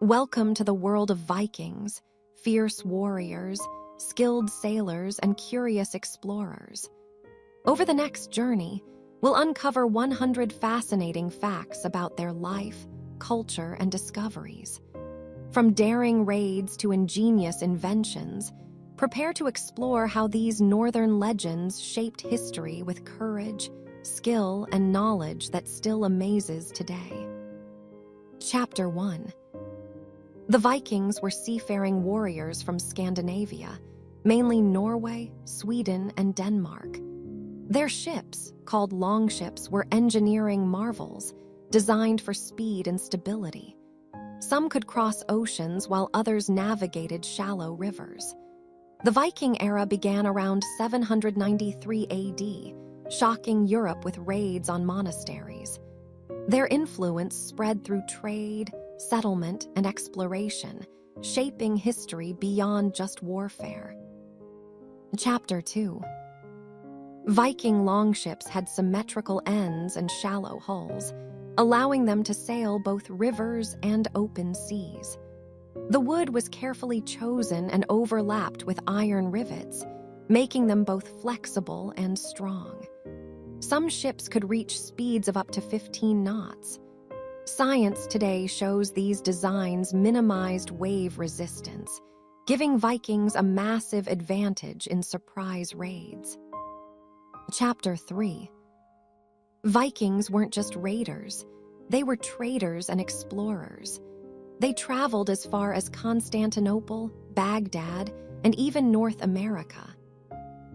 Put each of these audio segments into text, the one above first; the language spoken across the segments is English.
Welcome to the world of Vikings, fierce warriors, skilled sailors, and curious explorers. Over the next journey, we'll uncover 100 fascinating facts about their life, culture, and discoveries. From daring raids to ingenious inventions, prepare to explore how these northern legends shaped history with courage, skill, and knowledge that still amazes today. Chapter 1. The Vikings were seafaring warriors from Scandinavia, mainly Norway, Sweden, and Denmark. Their ships, called longships, were engineering marvels, designed for speed and stability. Some could cross oceans while others navigated shallow rivers. The Viking era began around 793 AD, shocking Europe with raids on monasteries. Their influence spread through trade, settlement, and exploration, shaping history beyond just warfare. Chapter 2. Viking longships had symmetrical ends and shallow hulls, allowing them to sail both rivers and open seas. The wood was carefully chosen and overlapped with iron rivets, making them both flexible and strong. Some ships could reach speeds of up to 15 knots. Science today shows these designs minimized wave resistance, giving Vikings a massive advantage in surprise raids. Chapter 3. Vikings weren't just raiders, they were traders and explorers. They traveled as far as Constantinople, Baghdad, and even North America.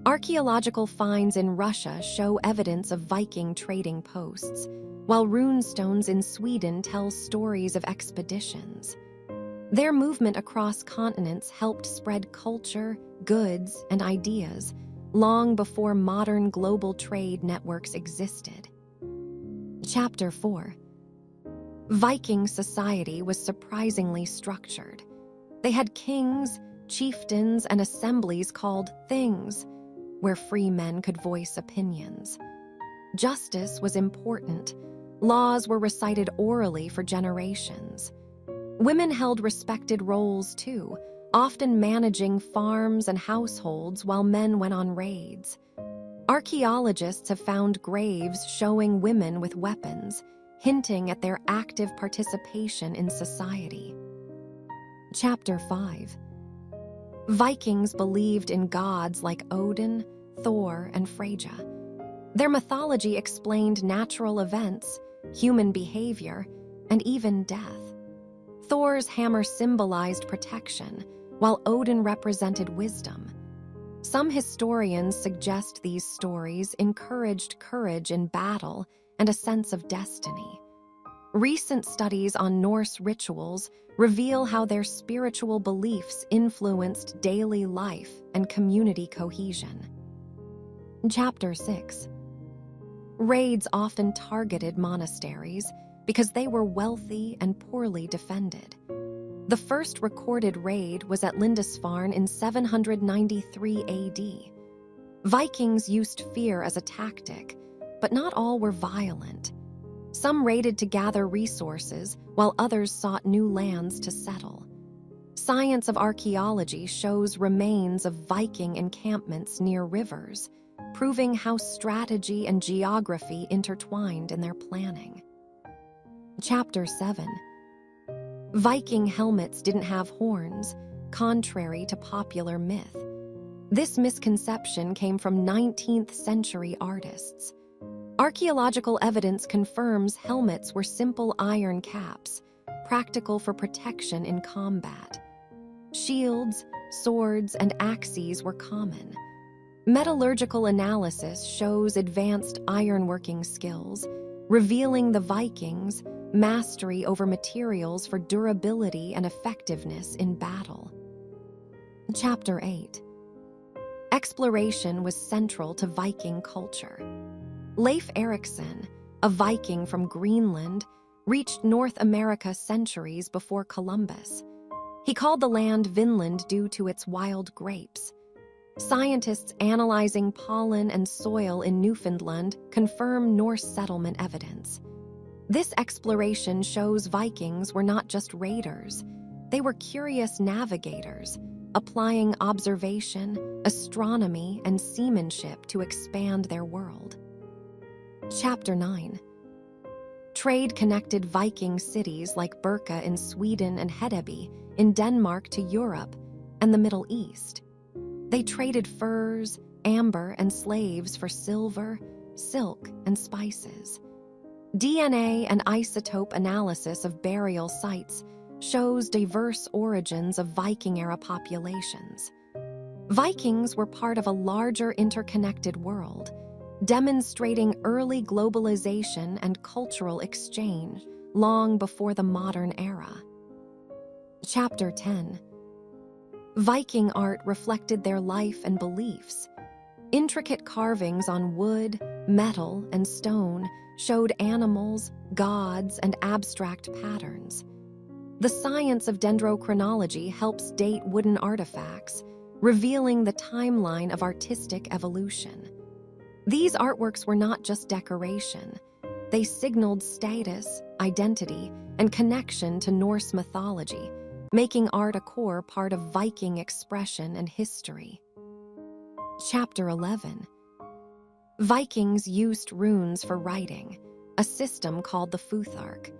Archaeological finds in Russia show evidence of Viking trading posts, while runestones in Sweden tell stories of expeditions. Their movement across continents helped spread culture, goods, and ideas long before modern global trade networks existed. Chapter 4. Viking society was surprisingly structured. They had kings, chieftains, and assemblies called things, where free men could voice opinions. Justice was important. Laws were recited orally for generations. Women held respected roles too, often managing farms and households while men went on raids. Archaeologists have found graves showing women with weapons, hinting at their active participation in society. Chapter 5. Vikings believed in gods like Odin, Thor, and Freyja. Their mythology explained natural events, human behavior, and even death. Thor's hammer symbolized protection, while Odin represented wisdom. Some historians suggest these stories encouraged courage in battle and a sense of destiny. Recent studies on Norse rituals reveal how their spiritual beliefs influenced daily life and community cohesion. Chapter 6. Raids often targeted monasteries because they were wealthy and poorly defended. The first recorded raid was at Lindisfarne in 793 AD. Vikings used fear as a tactic, but not all were violent. Some raided to gather resources, while others sought new lands to settle. Science of archaeology shows remains of Viking encampments near rivers, proving how strategy and geography intertwined in their planning. Chapter 7. Viking helmets didn't have horns, contrary to popular myth. This misconception came from 19th century artists. Archaeological evidence confirms helmets were simple iron caps, practical for protection in combat. Shields, swords, and axes were common. Metallurgical analysis shows advanced ironworking skills, revealing the Vikings' mastery over materials for durability and effectiveness in battle. Chapter 8. Exploration was central to Viking culture. Leif Erikson, a Viking from Greenland, reached North America centuries before Columbus. He called the land Vinland due to its wild grapes. Scientists analyzing pollen and soil in Newfoundland confirm Norse settlement evidence. This exploration shows Vikings were not just raiders, They were curious navigators, applying observation, astronomy, and seamanship to expand their world. Chapter 9. Trade connected Viking cities like Birka in Sweden and Hedeby in Denmark to Europe and the Middle East. They traded furs, amber, and slaves for silver, silk, and spices. DNA and isotope analysis of burial sites shows diverse origins of Viking-era populations. Vikings were part of a larger interconnected world, demonstrating early globalization and cultural exchange long before the modern era. Chapter 10. Viking art reflected their life and beliefs. Intricate carvings on wood, metal, and stone showed animals, gods, and abstract patterns. The science of dendrochronology helps date wooden artifacts, revealing the timeline of artistic evolution. These artworks were not just decoration. They signaled status, identity, and connection to Norse mythology, making art a core part of Viking expression and history. Chapter 11. Vikings used runes for writing, a system called the futhark.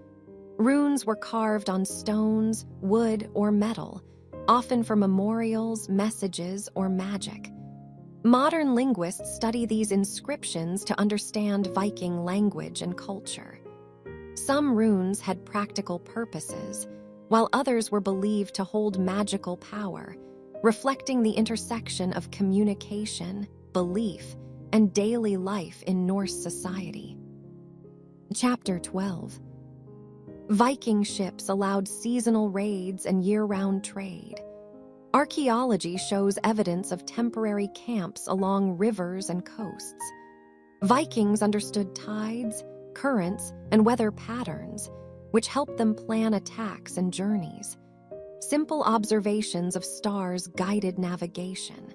Runes were carved on stones, wood, or metal, often for memorials, messages, or magic. Modern linguists study these inscriptions to understand Viking language and culture. Some runes had practical purposes, while others were believed to hold magical power, reflecting the intersection of communication, belief, and daily life in Norse society. Chapter 12. Viking ships allowed seasonal raids and year-round trade. Archaeology shows evidence of temporary camps along rivers and coasts. Vikings understood tides, currents, and weather patterns, which helped them plan attacks and journeys. Simple observations of stars guided navigation.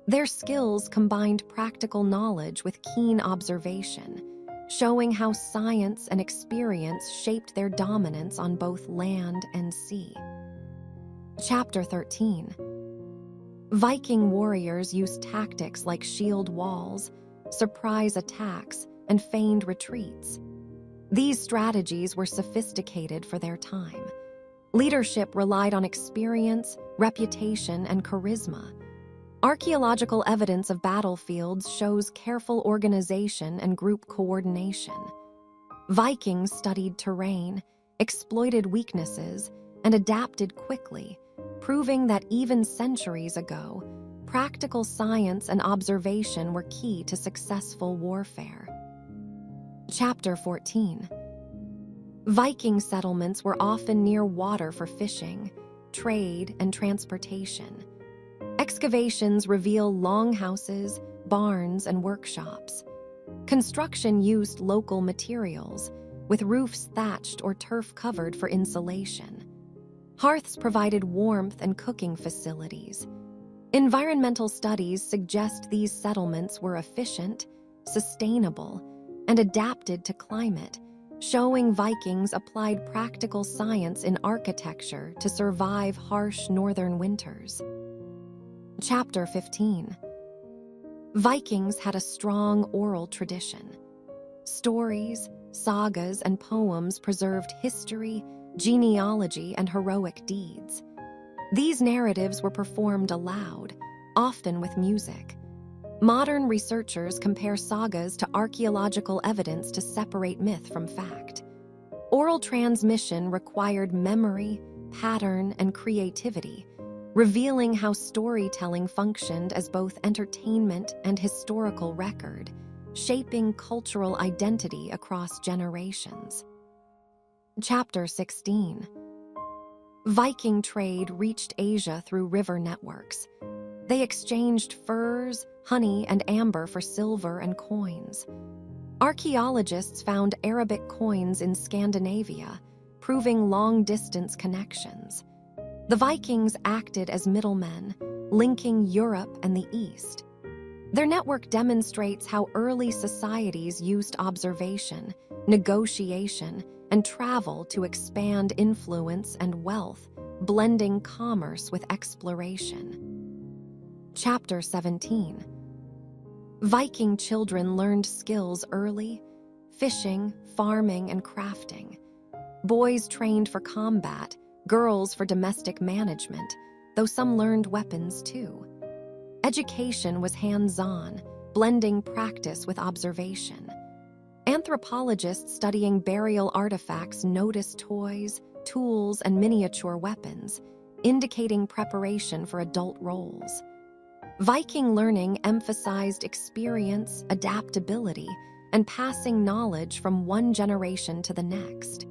Their skills combined practical knowledge with keen observation, showing how science and experience shaped their dominance on both land and sea. Chapter 13. Viking warriors used tactics like shield walls, surprise attacks, and feigned retreats. These strategies were sophisticated for their time. Leadership relied on experience, reputation, and charisma. Archaeological evidence of battlefields shows careful organization and group coordination. Vikings studied terrain, exploited weaknesses, and adapted quickly, proving that even centuries ago, practical science and observation were key to successful warfare. Chapter 14. Viking settlements were often near water for fishing, trade, and transportation. Excavations reveal longhouses, barns, and workshops. Construction used local materials, with roofs thatched or turf covered for insulation. Hearths provided warmth and cooking facilities. Environmental studies suggest these settlements were efficient, sustainable, and adapted to climate, showing Vikings applied practical science in architecture to survive harsh northern winters. Chapter 15. Vikings had a strong oral tradition. Stories, sagas, and poems preserved history, genealogy, and heroic deeds. These narratives were performed aloud, often with music. Modern researchers compare sagas to archaeological evidence to separate myth from fact. Oral transmission required memory, pattern, and creativity, revealing how storytelling functioned as both entertainment and historical record, shaping cultural identity across generations. Chapter 16. Viking trade reached Asia through river networks. They exchanged furs, honey, and amber for silver and coins. Archaeologists found Arabic coins in Scandinavia, proving long-distance connections. The Vikings acted as middlemen, linking Europe and the East. Their network demonstrates how early societies used observation, negotiation, and travel to expand influence and wealth, blending commerce with exploration. Chapter 17. Viking children learned skills early: fishing, farming, and crafting. Boys trained for combat, girls for domestic management, though some learned weapons too. Education was hands-on, blending practice with observation. Anthropologists studying burial artifacts noticed toys, tools, and miniature weapons, indicating preparation for adult roles. Viking learning emphasized experience, adaptability, and passing knowledge from one generation to the next.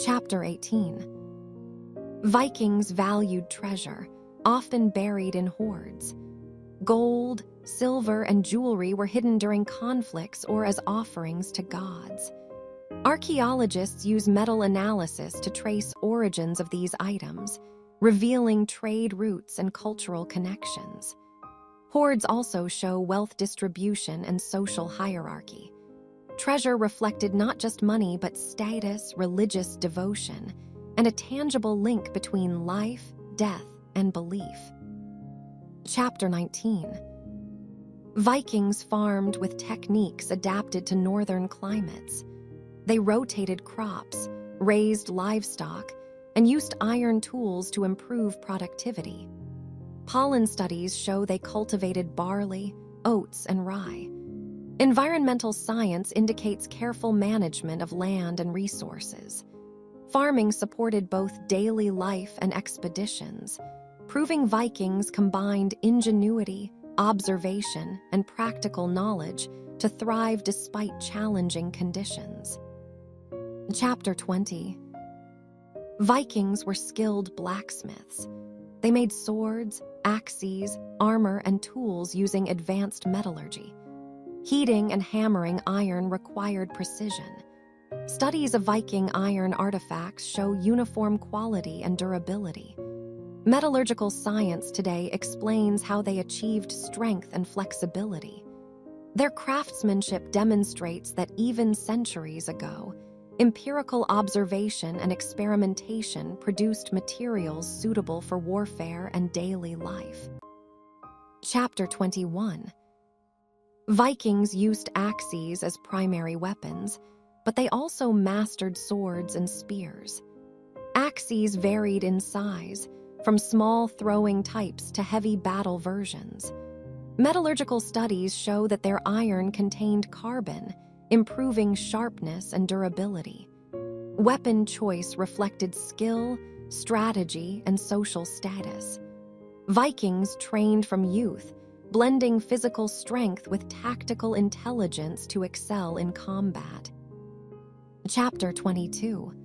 Chapter 18. Vikings valued treasure, often buried in hoards. Gold, silver, and jewelry were hidden during conflicts or as offerings to gods. Archaeologists use metal analysis to trace origins of these items, revealing trade routes and cultural connections. Hoards also show wealth distribution and social hierarchy. Treasure reflected not just money but status, religious devotion, and a tangible link between life, death, and belief. Chapter 19. Vikings farmed with techniques adapted to northern climates. They rotated crops, raised livestock, and used iron tools to improve productivity. Pollen studies show they cultivated barley, oats, and rye. Environmental science indicates careful management of land and resources. Farming supported both daily life and expeditions, proving Vikings combined ingenuity, observation, and practical knowledge to thrive despite challenging conditions. Chapter 20. Vikings were skilled blacksmiths. They made swords, axes, armor, and tools using advanced metallurgy. Heating and hammering iron required precision. Studies of Viking iron artifacts show uniform quality and durability. Metallurgical science today explains how they achieved strength and flexibility. Their craftsmanship demonstrates that even centuries ago, empirical observation and experimentation produced materials suitable for warfare and daily life. Chapter 21. Vikings used axes as primary weapons, but they also mastered swords and spears. Axes varied in size, from small throwing types to heavy battle versions. Metallurgical studies show that their iron contained carbon, improving sharpness and durability. Weapon choice reflected skill, strategy, and social status. Vikings trained from youth, blending physical strength with tactical intelligence to excel in combat. Chapter 22.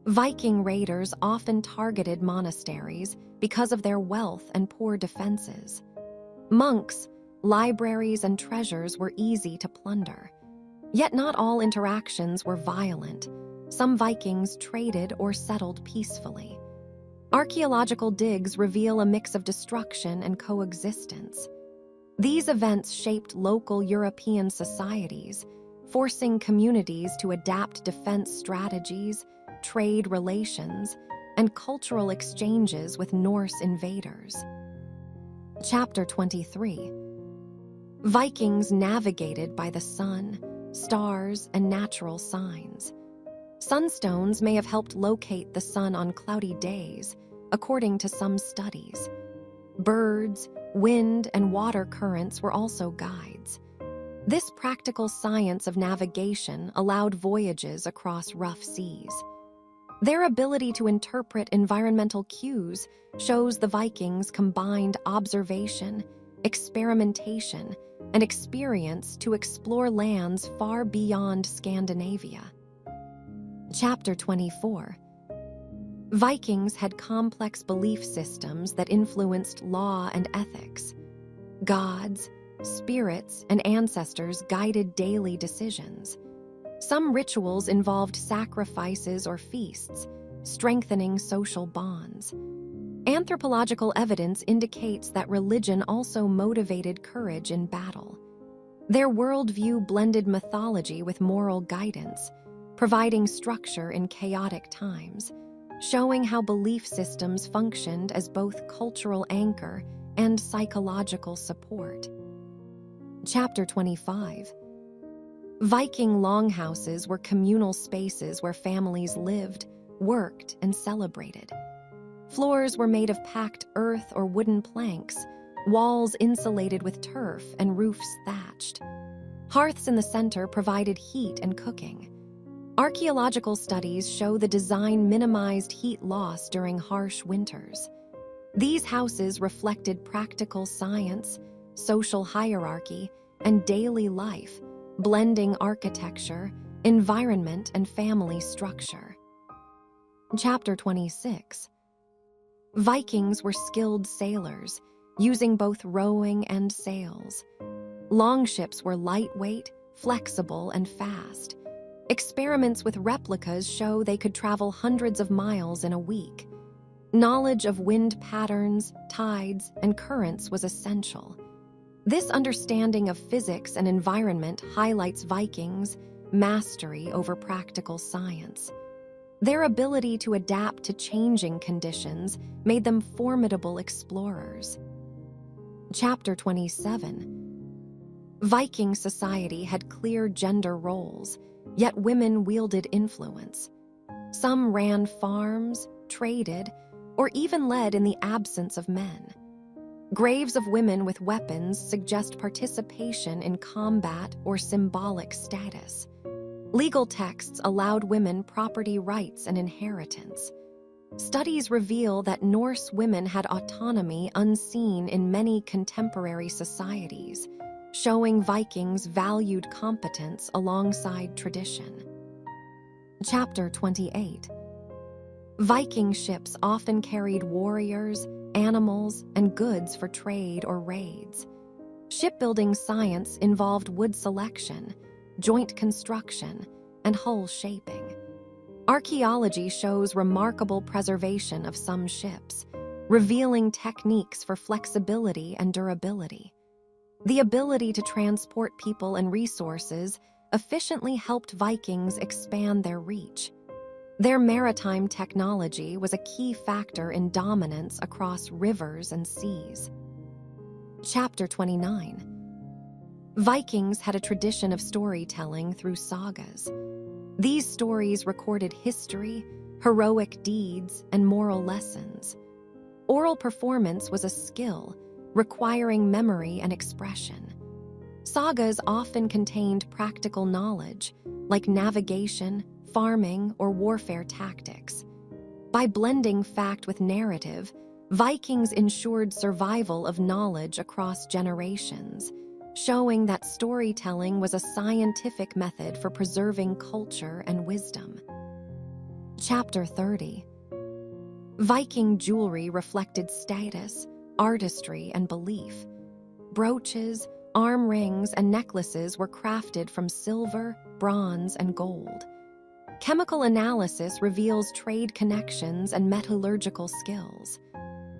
Viking raiders often targeted monasteries because of their wealth and poor defenses. Monks, libraries, and treasures were easy to plunder. Yet not all interactions were violent. Some Vikings traded or settled peacefully. Archaeological digs reveal a mix of destruction and coexistence. These events shaped local European societies, forcing communities to adapt defense strategies, trade relations, and cultural exchanges with Norse invaders. Chapter 23. Vikings navigated by the sun, stars, and natural signs. Sunstones may have helped locate the sun on cloudy days, according to some studies. Birds, wind, and water currents were also guides. This practical science of navigation allowed voyages across rough seas. Their ability to interpret environmental cues shows the Vikings combined observation, experimentation, and experience to explore lands far beyond Scandinavia. Chapter 24. Vikings had complex belief systems that influenced law and ethics. Gods, spirits, and ancestors guided daily decisions. Some rituals involved sacrifices or feasts, strengthening social bonds. Anthropological evidence indicates that religion also motivated courage in battle. Their worldview blended mythology with moral guidance, providing structure in chaotic times, showing how belief systems functioned as both cultural anchor and psychological support. Chapter 25. Viking longhouses were communal spaces where families lived, worked, and celebrated. Floors were made of packed earth or wooden planks, walls insulated with turf, and roofs thatched. Hearths in the center provided heat and cooking. Archaeological studies show the design minimized heat loss during harsh winters. These houses reflected practical science, social hierarchy, and daily life, blending architecture, environment, and family structure. Chapter 26. Vikings were skilled sailors, using both rowing and sails. Longships were lightweight, flexible, and fast. Experiments with replicas show they could travel hundreds of miles in a week. Knowledge of wind patterns, tides, and currents was essential. This understanding of physics and environment highlights Vikings' mastery over practical science. Their ability to adapt to changing conditions made them formidable explorers. Chapter 27. Viking society had clear gender roles, yet women wielded influence. Some ran farms, traded, or even led in the absence of men. Graves of women with weapons suggest participation in combat or symbolic status. Legal texts allowed women property rights and inheritance. Studies reveal that Norse women had autonomy unseen in many contemporary societies, showing Vikings valued competence alongside tradition. Chapter 28. Viking ships often carried warriors, animals, and goods for trade or raids. Shipbuilding science involved wood selection, joint construction, and hull shaping. Archaeology shows remarkable preservation of some ships, revealing techniques for flexibility and durability. The ability to transport people and resources efficiently helped Vikings expand their reach. Their maritime technology was a key factor in dominance across rivers and seas. Chapter 29. Vikings had a tradition of storytelling through sagas. These stories recorded history, heroic deeds, and moral lessons. Oral performance was a skill, requiring memory and expression. Sagas often contained practical knowledge, like navigation, farming, or warfare tactics. By blending fact with narrative, Vikings ensured survival of knowledge across generations, showing that storytelling was a scientific method for preserving culture and wisdom. Chapter 30. Viking jewelry reflected status, artistry, and belief. Brooches, arm rings, and necklaces were crafted from silver, bronze, and gold. Chemical analysis reveals trade connections and metallurgical skills.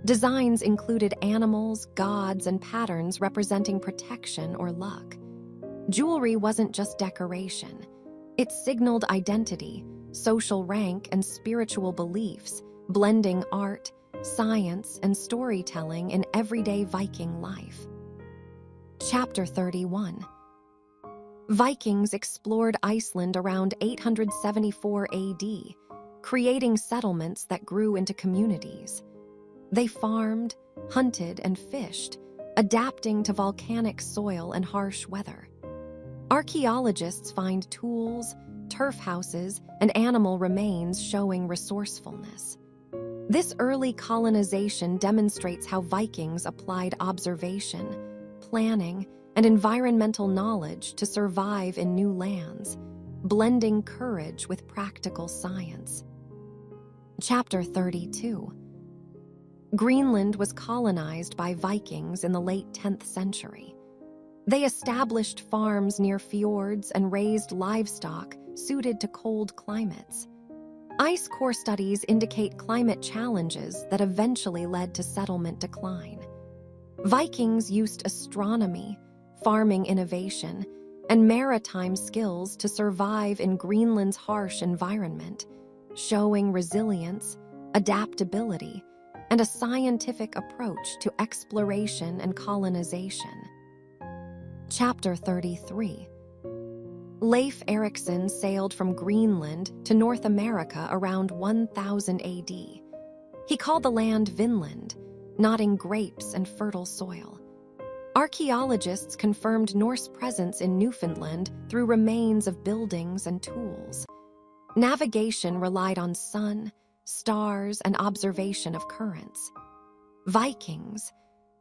Designs included animals, gods, and patterns representing protection or luck. Jewelry wasn't just decoration. It signaled identity, social rank, and spiritual beliefs, blending art, science, and storytelling in everyday Viking life. Chapter 31. Vikings explored Iceland around 874 AD, creating settlements that grew into communities. They farmed, hunted, and fished, adapting to volcanic soil and harsh weather. Archaeologists find tools, turf houses, and animal remains showing resourcefulness. This early colonization demonstrates how Vikings applied observation, planning, and environmental knowledge to survive in new lands, blending courage with practical science. Chapter 32. Greenland was colonized by Vikings in the late 10th century. They established farms near fjords and raised livestock suited to cold climates. Ice core studies indicate climate challenges that eventually led to settlement decline. Vikings used astronomy, farming innovation, and maritime skills to survive in Greenland's harsh environment, showing resilience, adaptability, and a scientific approach to exploration and colonization. Chapter 33. Leif Erikson sailed from Greenland to North America around 1000 AD. He called the land Vinland, nodding grapes and fertile soil. Archaeologists confirmed Norse presence in Newfoundland through remains of buildings and tools. Navigation relied on sun, stars, and observation of currents. Vikings.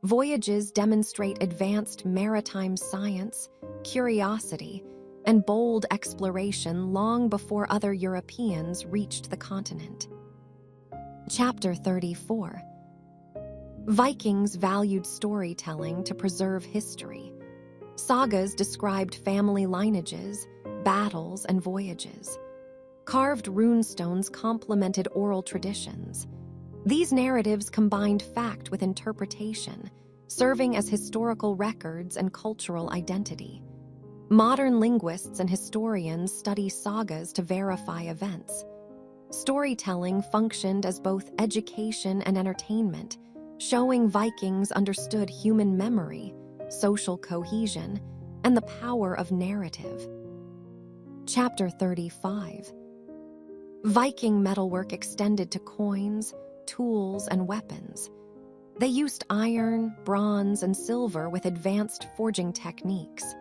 Voyages demonstrate advanced maritime science, curiosity, and bold exploration long before other Europeans reached the continent. Chapter 34. Vikings valued storytelling to preserve history. Sagas described family lineages, battles, and voyages. Carved runestones complemented oral traditions. These narratives combined fact with interpretation, serving as historical records and cultural identity. Modern linguists and historians study sagas to verify events. Storytelling functioned as both education and entertainment, showing Vikings understood human memory, social cohesion, and the power of narrative. Chapter 35. Viking metalwork extended to coins, tools, and weapons. They used iron, bronze, and silver with advanced forging techniques.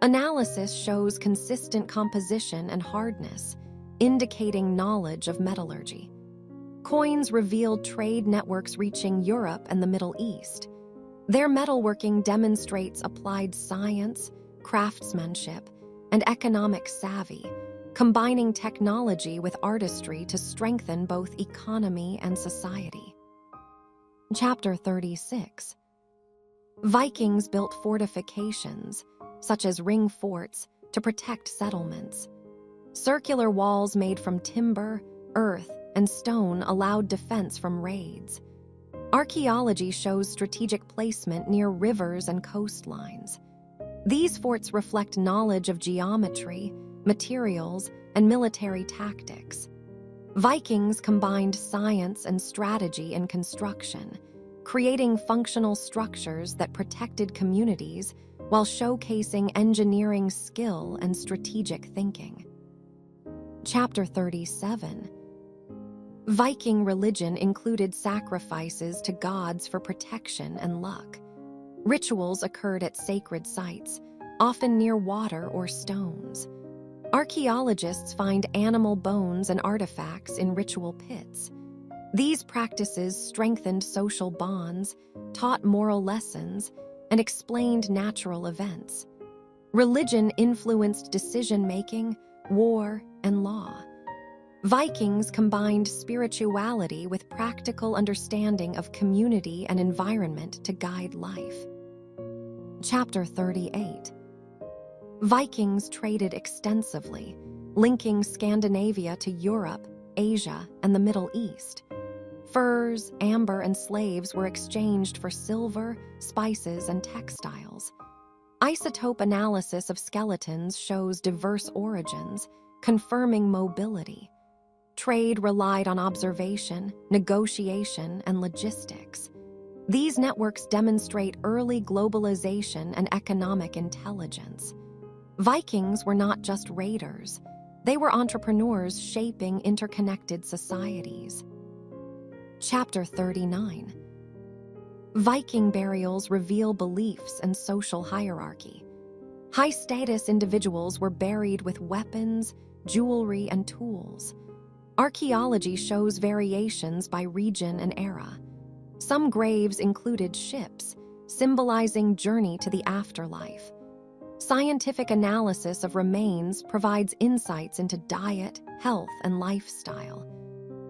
Analysis shows consistent composition and hardness, indicating knowledge of metallurgy. Coins revealed trade networks reaching Europe and the Middle East. Their metalworking demonstrates applied science, craftsmanship, and economic savvy, combining technology with artistry to strengthen both economy and society. Chapter 36. Vikings built fortifications, such as ring forts, to protect settlements. Circular walls made from timber, earth, and stone allowed defense from raids. Archaeology shows strategic placement near rivers and coastlines. These forts reflect knowledge of geometry, materials, and military tactics. Vikings combined science and strategy in construction, creating functional structures that protected communities while showcasing engineering skill and strategic thinking. Chapter 37. Viking religion included sacrifices to gods for protection and luck. Rituals occurred at sacred sites, often near water or stones. Archaeologists find animal bones and artifacts in ritual pits. These practices strengthened social bonds, taught moral lessons, and explained natural events. Religion influenced decision-making, war, and law. Vikings combined spirituality with practical understanding of community and environment to guide life. Chapter 38. Vikings traded extensively, linking Scandinavia to Europe, Asia, and the Middle East. Furs, amber, and slaves were exchanged for silver, spices, and textiles. Isotope analysis of skeletons shows diverse origins, confirming mobility. Trade relied on observation, negotiation, and logistics. These networks demonstrate early globalization and economic intelligence. Vikings were not just raiders. They were entrepreneurs shaping interconnected societies. Chapter 39. Viking burials reveal beliefs and social hierarchy. High-status individuals were buried with weapons, jewelry, and tools. Archaeology shows variations by region and era. Some graves included ships, symbolizing journey to the afterlife. Scientific analysis of remains provides insights into diet, health, and lifestyle.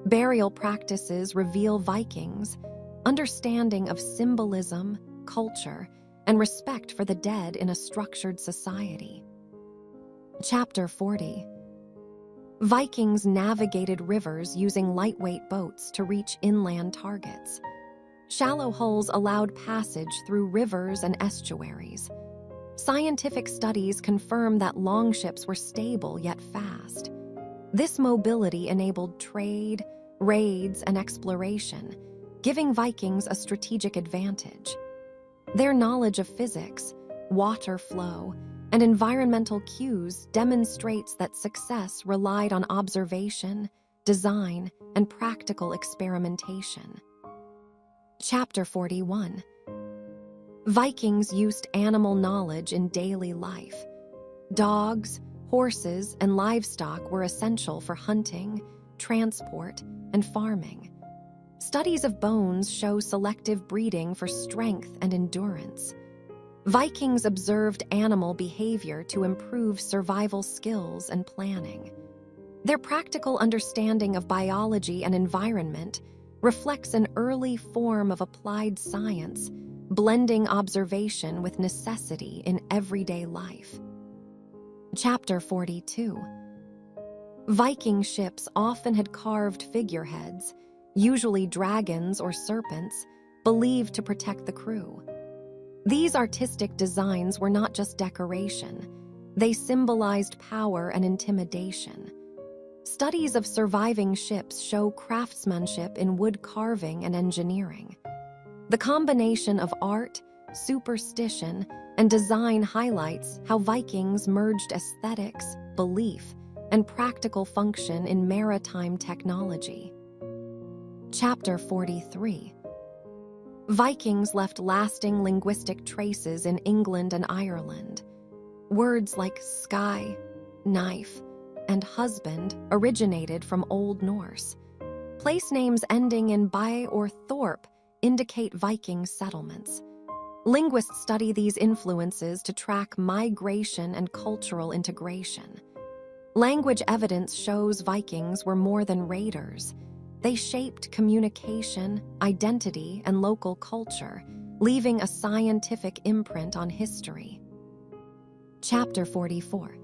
Burial practices reveal Vikings' understanding of symbolism, culture, and respect for the dead in a structured society. Chapter 40. Vikings navigated rivers using lightweight boats to reach inland targets. Shallow hulls allowed passage through rivers and estuaries. Scientific studies confirm that longships were stable yet fast. This mobility enabled trade, raids, and exploration, giving Vikings a strategic advantage. Their knowledge of physics, water flow, and environmental cues demonstrates that success relied on observation, design, and practical experimentation. Chapter 41. Vikings used animal knowledge in daily life. Dogs, horses, and livestock were essential for hunting, transport, and farming. Studies of bones show selective breeding for strength and endurance. Vikings observed animal behavior to improve survival skills and planning. Their practical understanding of biology and environment reflects an early form of applied science, blending observation with necessity in everyday life. Chapter 42. Viking ships often had carved figureheads, usually dragons or serpents, believed to protect the crew. These artistic designs were not just decoration, they symbolized power and intimidation. Studies of surviving ships show craftsmanship in wood carving and engineering. The combination of art, superstition, and design highlights how Vikings merged aesthetics, belief, and practical function in maritime technology. Chapter 43. Vikings left lasting linguistic traces in England and Ireland. Words like sky, knife, and husband originated from Old Norse. Place names ending in by or thorpe indicate Viking settlements. Linguists study these influences to track migration and cultural integration. Language evidence shows Vikings were more than raiders. They shaped communication, identity, and local culture, leaving a scientific imprint on history. Chapter 44.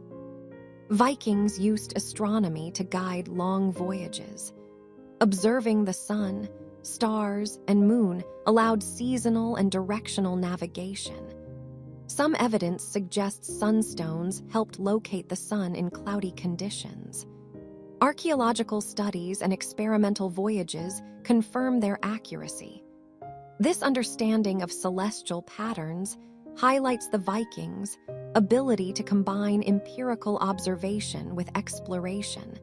Vikings used astronomy to guide long voyages. Observing the sun, stars, and moon allowed seasonal and directional navigation. Some evidence suggests sunstones helped locate the sun in cloudy conditions. Archaeological studies and experimental voyages confirm their accuracy. This understanding of celestial patterns highlights the Vikings' ability to combine empirical observation with exploration,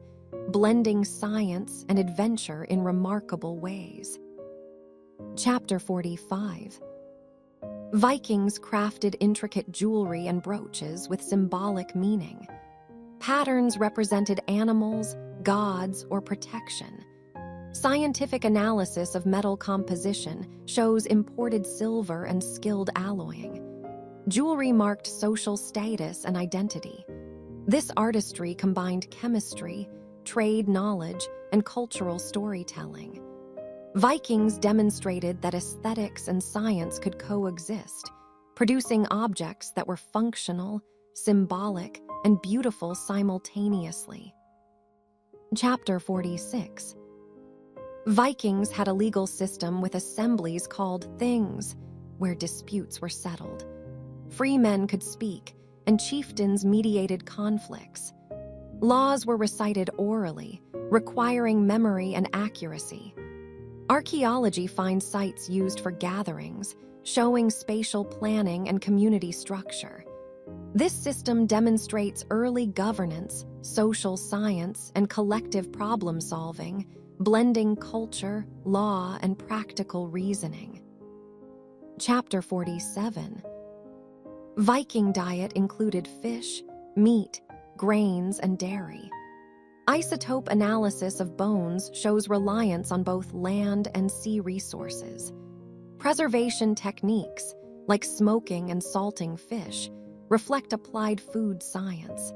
blending science and adventure in remarkable ways. Chapter 45. Vikings crafted intricate jewelry and brooches with symbolic meaning. Patterns represented animals, gods, or protection. Scientific analysis of metal composition shows imported silver and skilled alloying. Jewelry marked social status and identity. This artistry combined chemistry, trade knowledge, and cultural storytelling. Vikings demonstrated that aesthetics and science could coexist, producing objects that were functional, symbolic, and beautiful simultaneously. Chapter 46. Vikings had a legal system with assemblies called things, where disputes were settled. Free men could speak, and chieftains mediated conflicts. Laws were recited orally, requiring memory and accuracy. Archaeology finds sites used for gatherings, showing spatial planning and community structure. This system demonstrates early governance, social science, and collective problem-solving, blending culture, law, and practical reasoning. Chapter 47. Viking diet included fish, meat, grains, and dairy. Isotope analysis of bones shows reliance on both land and sea resources. Preservation techniques, like smoking and salting fish, reflect applied food science.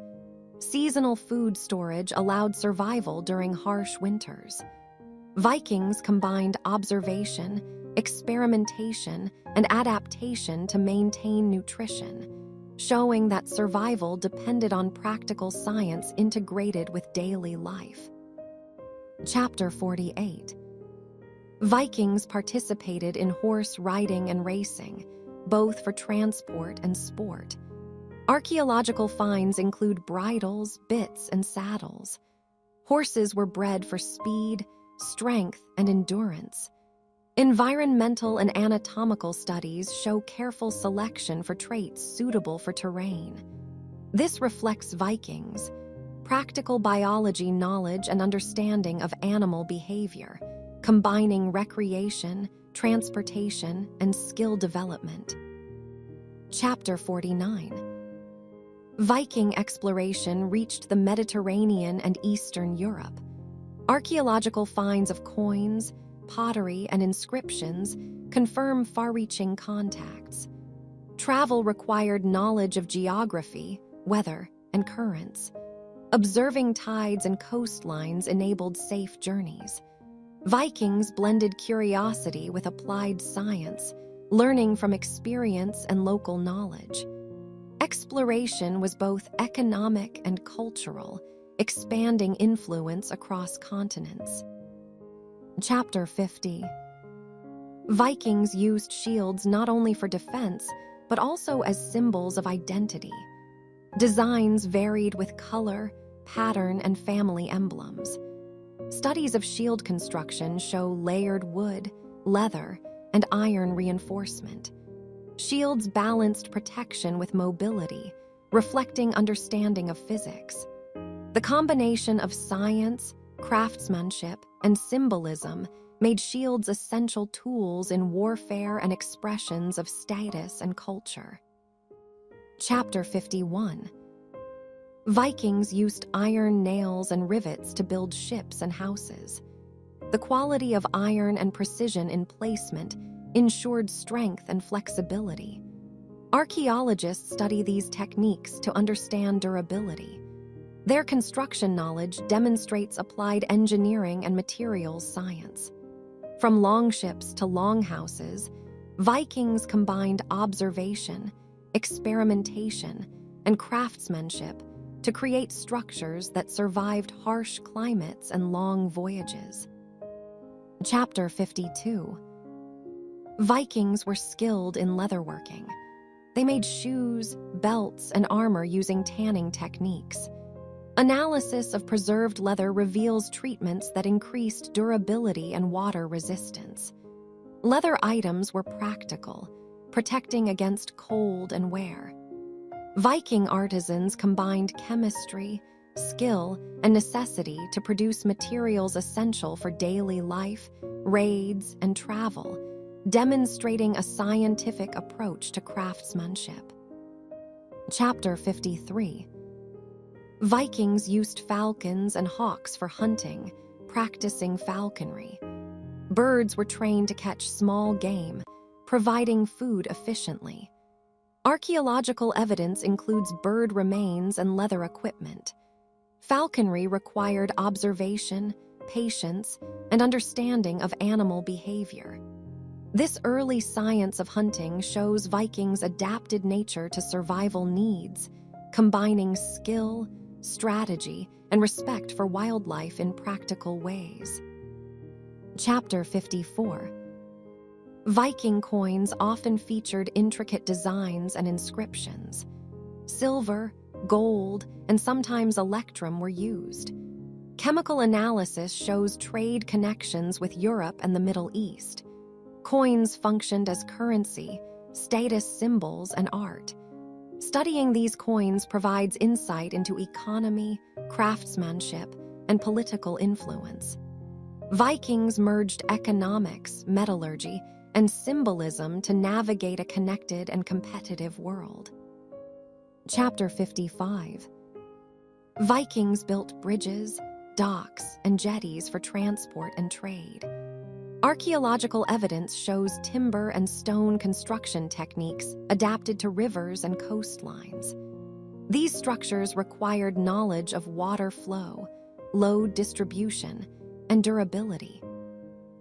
Seasonal food storage allowed survival during harsh winters. Vikings combined observation, experimentation, and adaptation to maintain nutrition, showing that survival depended on practical science integrated with daily life. Chapter 48. Vikings participated in horse riding and racing, both for transport and sport. Archaeological finds include bridles, bits, and saddles. Horses were bred for speed, strength, and endurance. Environmental and anatomical studies show careful selection for traits suitable for terrain. This reflects Vikings' practical biology knowledge and understanding of animal behavior, combining recreation, transportation, and skill development. Chapter 49. Viking exploration reached the Mediterranean and Eastern Europe. Archaeological finds of coins, pottery, and inscriptions confirm far-reaching contacts. Travel required knowledge of geography, weather, and currents. Observing tides and coastlines enabled safe journeys. Vikings blended curiosity with applied science, learning from experience and local knowledge. Exploration was both economic and cultural, expanding influence across continents. Chapter 50. Vikings used shields not only for defense, but also as symbols of identity. Designs varied with color, pattern, and family emblems. Studies of shield construction show layered wood, leather, and iron reinforcement. Shields balanced protection with mobility, reflecting understanding of physics. The combination of science, craftsmanship, and symbolism made shields essential tools in warfare and expressions of status and culture. Chapter 51. Vikings used iron nails and rivets to build ships and houses. The quality of iron and precision in placement ensured strength and flexibility. Archaeologists study these techniques to understand durability. Their construction knowledge demonstrates applied engineering and materials science. From longships to longhouses, Vikings combined observation, experimentation, and craftsmanship to create structures that survived harsh climates and long voyages. Chapter 52. Vikings were skilled in leatherworking. They made shoes, belts, and armor using tanning techniques. Analysis of preserved leather reveals treatments that increased durability and water resistance. Leather items were practical, protecting against cold and wear. Viking artisans combined chemistry, skill, and necessity to produce materials essential for daily life, raids, and travel, demonstrating a scientific approach to craftsmanship. Chapter 53. Vikings used falcons and hawks for hunting, practicing falconry. Birds were trained to catch small game, providing food efficiently. Archaeological evidence includes bird remains and leather equipment. Falconry required observation, patience, and understanding of animal behavior. This early science of hunting shows Vikings' adapted nature to survival needs, combining skill, strategy, and respect for wildlife in practical ways. Chapter 54. Viking coins often featured intricate designs and inscriptions. Silver, gold, and sometimes electrum were used. Chemical analysis shows trade connections with Europe and the Middle East. Coins functioned as currency, status symbols, and art. Studying these coins provides insight into economy, craftsmanship, and political influence. Vikings merged economics, metallurgy, and symbolism to navigate a connected and competitive world. Chapter 55. Vikings built bridges, docks, and jetties for transport and trade. Archaeological evidence shows timber and stone construction techniques adapted to rivers and coastlines. These structures required knowledge of water flow, load distribution, and durability.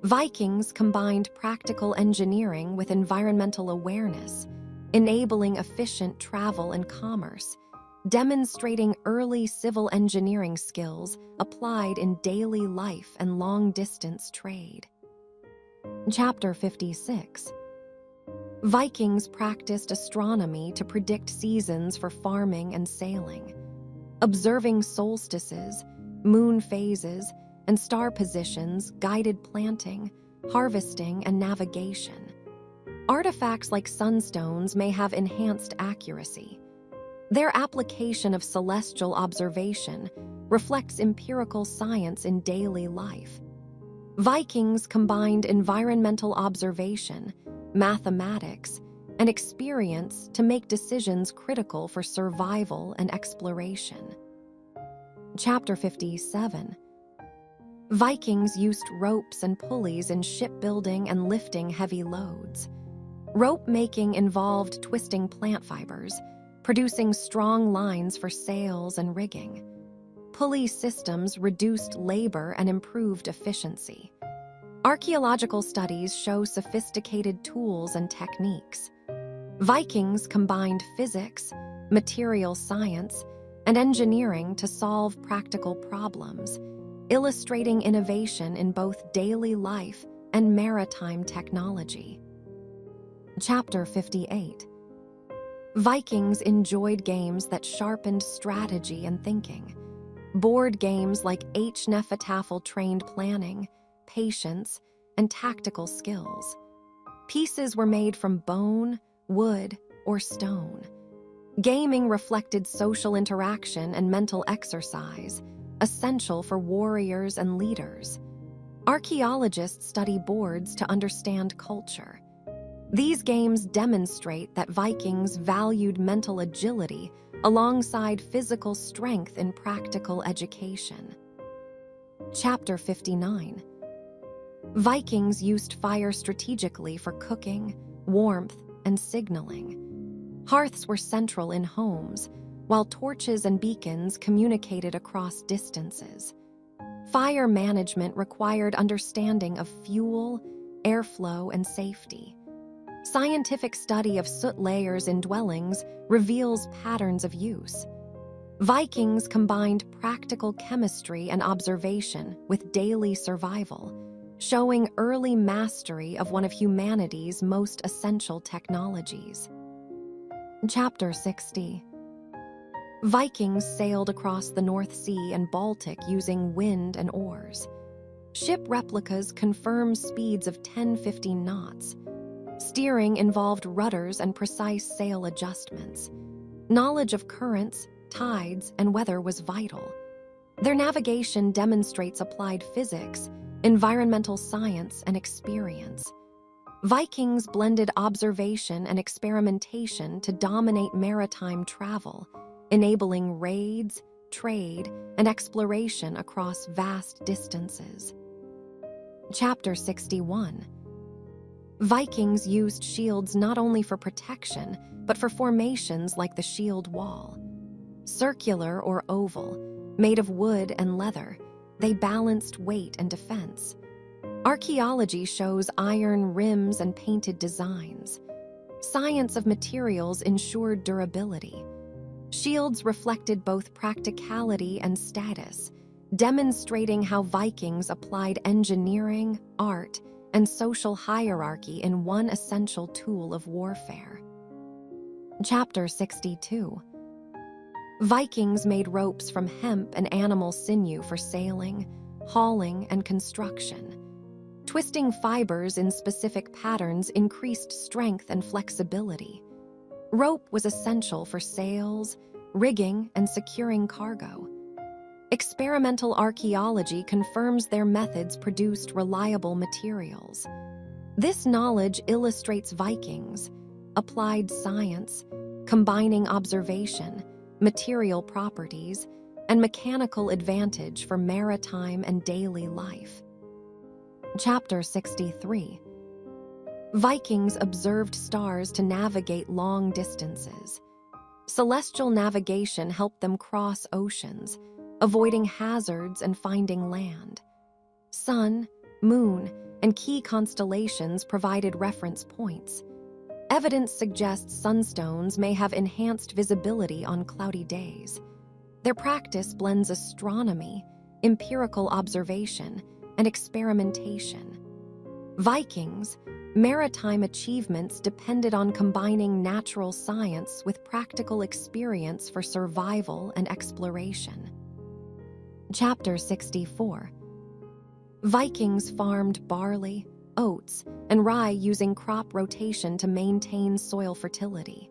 Vikings combined practical engineering with environmental awareness, enabling efficient travel and commerce, demonstrating early civil engineering skills applied in daily life and long-distance trade. Chapter 56. Vikings practiced astronomy to predict seasons for farming and sailing. Observing solstices, moon phases, and star positions guided planting, harvesting, and navigation. Artifacts like sunstones may have enhanced accuracy. Their application of celestial observation reflects empirical science in daily life. Vikings combined environmental observation, mathematics, and experience to make decisions critical for survival and exploration. Chapter 57. Vikings used ropes and pulleys in shipbuilding and lifting heavy loads. Rope making involved twisting plant fibers, producing strong lines for sails and rigging. Pulley systems reduced labor and improved efficiency. Archaeological studies show sophisticated tools and techniques. Vikings combined physics, material science, and engineering to solve practical problems, illustrating innovation in both daily life and maritime technology. Chapter 58. Vikings enjoyed games that sharpened strategy and thinking. Board games like Hnefatafel trained planning, patience, and tactical skills. Pieces were made from bone, wood, or stone. Gaming reflected social interaction and mental exercise, essential for warriors and leaders. Archaeologists study boards to understand culture. These games demonstrate that Vikings valued mental agility alongside physical strength in practical education. Chapter 59. Vikings used fire strategically for cooking, warmth, and signaling. Hearths were central in homes, while torches and beacons communicated across distances. Fire management required understanding of fuel, airflow, and safety. Scientific study of soot layers in dwellings reveals patterns of use. Vikings combined practical chemistry and observation with daily survival, showing early mastery of one of humanity's most essential technologies. Chapter 60. Vikings sailed across the North Sea and Baltic using wind and oars. Ship replicas confirm speeds of 10-15 knots. Steering involved rudders and precise sail adjustments. Knowledge of currents, tides, and weather was vital. Their navigation demonstrates applied physics, environmental science, and experience. Vikings blended observation and experimentation to dominate maritime travel, enabling raids, trade, and exploration across vast distances. Chapter 61. Vikings used shields not only for protection, but for formations like the shield wall. Circular or oval, made of wood and leather, they balanced weight and defense. Archaeology shows iron rims and painted designs. Science of materials ensured durability. Shields reflected both practicality and status, demonstrating how Vikings applied engineering, art, and social hierarchy in one essential tool of warfare. Chapter 62. Vikings made ropes from hemp and animal sinew for sailing, hauling, and construction. Twisting fibers in specific patterns increased strength and flexibility. Rope was essential for sails, rigging, and securing cargo. Experimental archaeology confirms their methods produced reliable materials. This knowledge illustrates Vikings, applied science, combining observation, material properties, and mechanical advantage for maritime and daily life. Chapter 63. Vikings observed stars to navigate long distances. Celestial navigation helped them cross oceans, avoiding hazards and finding land. Sun, moon, and key constellations provided reference points. Evidence suggests sunstones may have enhanced visibility on cloudy days. Their practice blends astronomy, empirical observation, and experimentation. Vikings' maritime achievements depended on combining natural science with practical experience for survival and exploration. Chapter 64. Vikings farmed barley, oats, and rye using crop rotation to maintain soil fertility.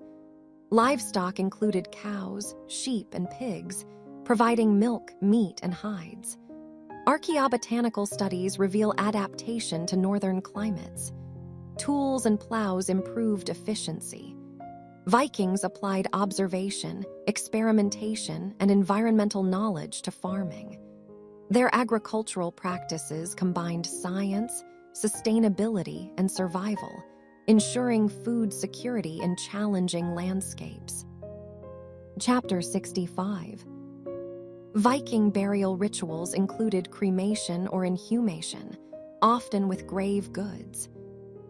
Livestock included cows, sheep, and pigs, providing milk, meat, and hides. Archaeobotanical studies reveal adaptation to northern climates. Tools and plows improved efficiency. Vikings applied observation, experimentation, and environmental knowledge to farming. Their agricultural practices combined science, sustainability, and survival, ensuring food security in challenging landscapes. Chapter 65. Viking burial rituals included cremation or inhumation, often with grave goods.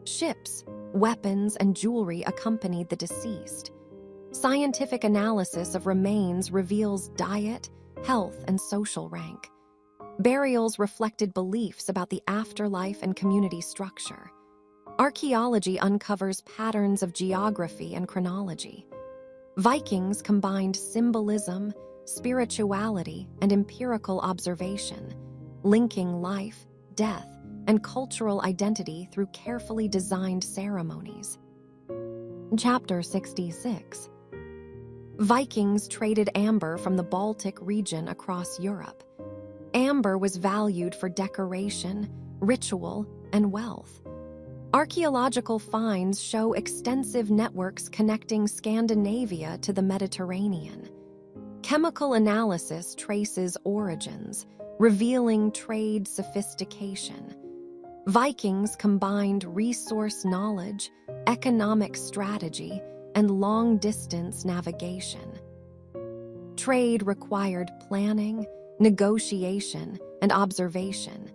Ships, weapons, and jewelry accompanied the deceased. Scientific analysis of remains reveals diet, health, and social rank. Burials reflected beliefs about the afterlife and community structure. Archaeology uncovers patterns of geography and chronology. Vikings combined symbolism, spirituality, and empirical observation, linking life, death, and cultural identity through carefully designed ceremonies. Chapter 66. Vikings traded amber from the Baltic region across Europe. Amber was valued for decoration, ritual, and wealth. Archaeological finds show extensive networks connecting Scandinavia to the Mediterranean. Chemical analysis traces origins, revealing trade sophistication. Vikings combined resource knowledge, economic strategy, and long-distance navigation. Trade required planning, negotiation, and observation,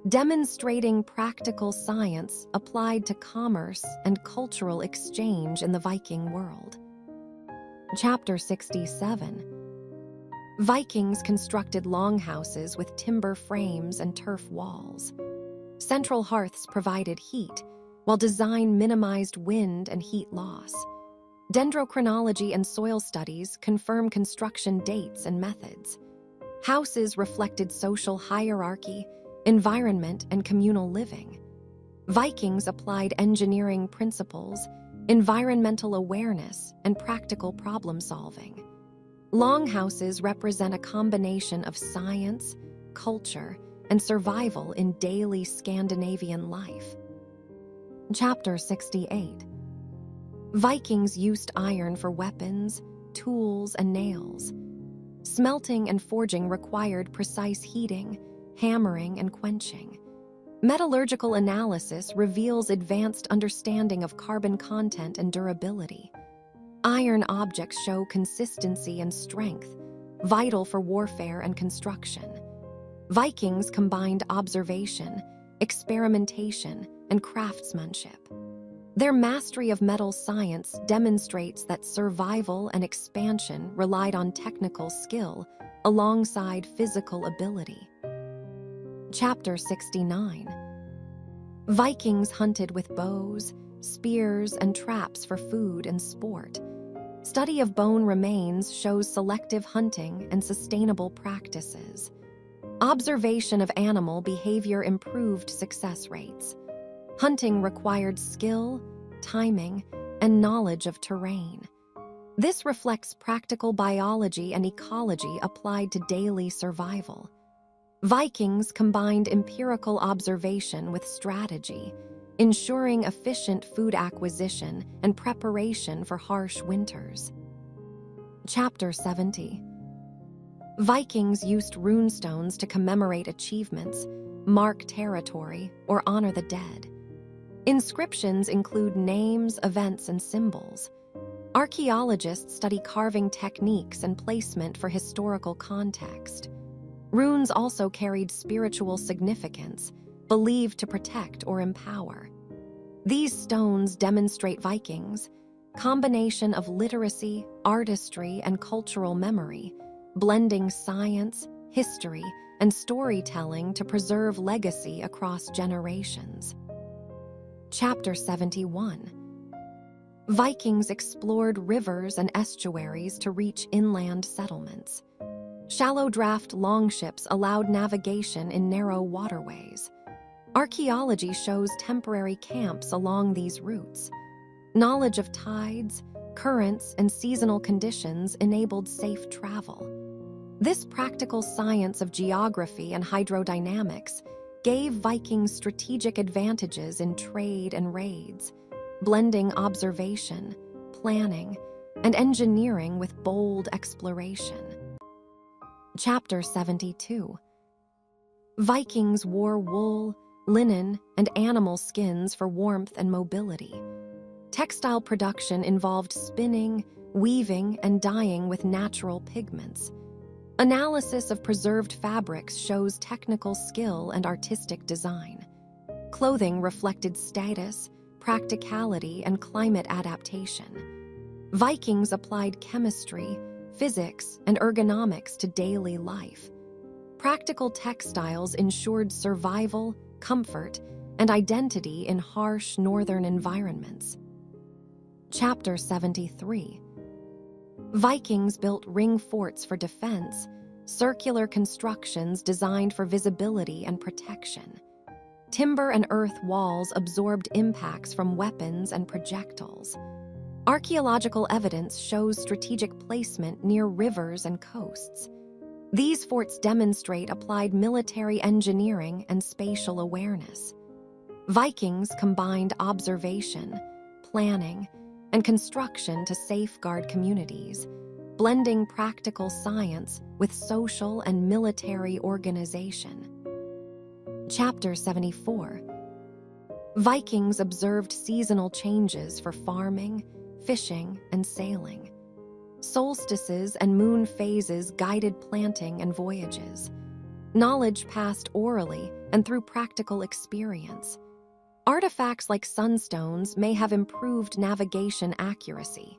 demonstrating practical science applied to commerce and cultural exchange in the Viking world. Chapter 67. Vikings constructed longhouses with timber frames and turf walls. Central hearths provided heat, while design minimized wind and heat loss. Dendrochronology and soil studies confirm construction dates and methods. Houses reflected social hierarchy, environment, and communal living. Vikings applied engineering principles, environmental awareness, and practical problem-solving. Longhouses represent a combination of science, culture, and survival in daily Scandinavian life. Chapter 68. Vikings used iron for weapons, tools, and nails. Smelting and forging required precise heating, hammering, and quenching. Metallurgical analysis reveals advanced understanding of carbon content and durability. Iron objects show consistency and strength, vital for warfare and construction. Vikings combined observation, experimentation, and craftsmanship. Their mastery of metal science demonstrates that survival and expansion relied on technical skill alongside physical ability. Chapter 69. Vikings hunted with bows, spears, and traps for food and sport. Study of bone remains shows selective hunting and sustainable practices. Observation of animal behavior improved success rates. Hunting required skill, timing, and knowledge of terrain. This reflects practical biology and ecology applied to daily survival. Vikings combined empirical observation with strategy, ensuring efficient food acquisition and preparation for harsh winters. Chapter 70. Vikings used runestones to commemorate achievements, mark territory, or honor the dead. Inscriptions include names, events, and symbols. Archaeologists study carving techniques and placement for historical context. Runes also carried spiritual significance, believed to protect or empower. These stones demonstrate Vikings' combination of literacy, artistry, and cultural memory, blending science, history, and storytelling to preserve legacy across generations. Chapter 71. Vikings explored rivers and estuaries to reach inland settlements. Shallow draft longships allowed navigation in narrow waterways. Archaeology shows temporary camps along these routes. Knowledge of tides, currents, and seasonal conditions enabled safe travel. This practical science of geography and hydrodynamics gave Vikings strategic advantages in trade and raids, blending observation, planning, and engineering with bold exploration. Chapter 72. Vikings wore wool, linen, and animal skins for warmth and mobility. Textile production involved spinning, weaving, and dyeing with natural pigments. Analysis of preserved fabrics shows technical skill and artistic design. Clothing reflected status, practicality, and climate adaptation. Vikings applied chemistry, physics, and ergonomics to daily life. Practical textiles ensured survival, comfort, and identity in harsh northern environments. Chapter 73. Vikings built ring forts for defense, circular constructions designed for visibility and protection. Timber and earth walls absorbed impacts from weapons and projectiles. Archaeological evidence shows strategic placement near rivers and coasts. These forts demonstrate applied military engineering and spatial awareness. Vikings combined observation, planning, and construction to safeguard communities, blending practical science with social and military organization. Chapter 74. Vikings observed seasonal changes for farming, fishing, and sailing. Solstices and moon phases guided planting and voyages. Knowledge passed orally and through practical experience. Artifacts like sunstones may have improved navigation accuracy.